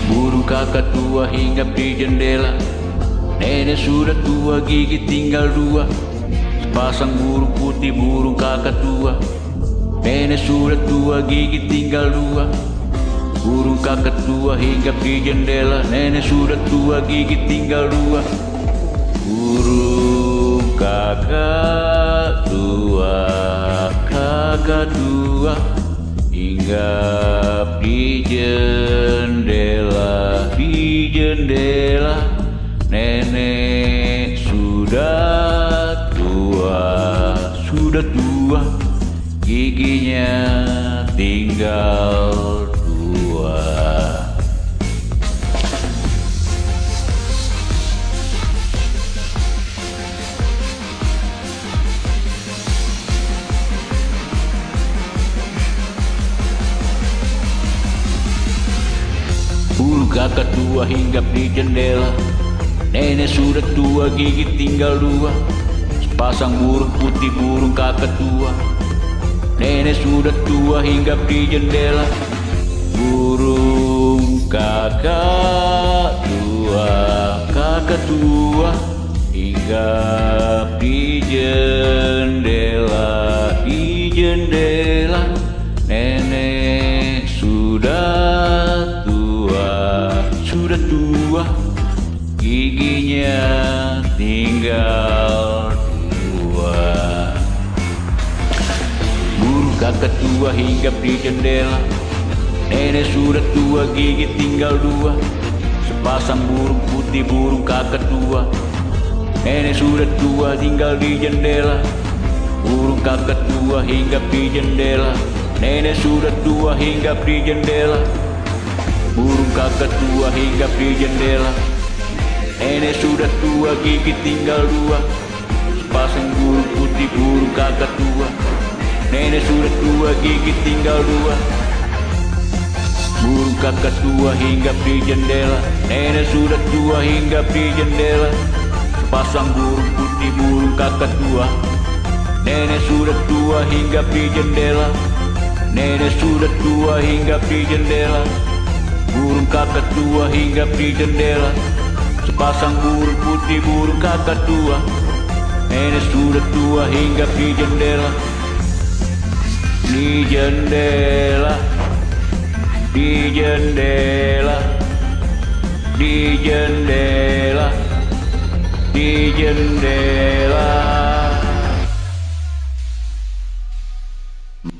Burung kakak tua hinggap di jendela. Nenek sudah tua, gigi tinggal dua. Sepasang burung putih, burung kakak tua. Nenek sudah tua, gigi tinggal dua. Burung kakak tua hinggap di jendela. Nenek sudah tua, gigi tinggal dua. Burung kakak tua hinggap di jendela. Di jendela, nenek sudah tua, giginya tinggal dua. Burung kakak tua hinggap di jendela. Nenek sudah tua, gigi tinggal dua. Sepasang burung putih, burung kakak tua. Nenek sudah tua hinggap di jendela. Burung kakak tua hinggap di jendela. Di jendela, nenek sudah tua, giginya tinggal dua. Burung kakak tua hinggap di jendela. Nenek sudah tua, gigi tinggal dua. Sepasang burung putih, burung kakak tua. Nenek sudah tua, tinggal di jendela. Burung kakak tua hinggap di jendela. Nenek sudah tua, hinggap di jendela. Burung kakak tua hinggap di jendela. Nenek sudah tua, gigi tinggal dua. Sepasang burung putih, burung kakak tua. Nenek sudah tua, gigi tinggal dua. Burung kakak tua hinggap di jendela. Nenek sudah tua, hinggap di jendela. Sepasang burung putih, burung kakak tua. Nenek sudah tua, hinggap di jendela. Nenek sudah tua, hinggap di jendela. Burung kakak tua hinggap di jendela. Sepasang burung putih, burung kakak tua. Nenek sudah tua, hinggap di jendela. Di jendela, di jendela, di jendela, di jendela.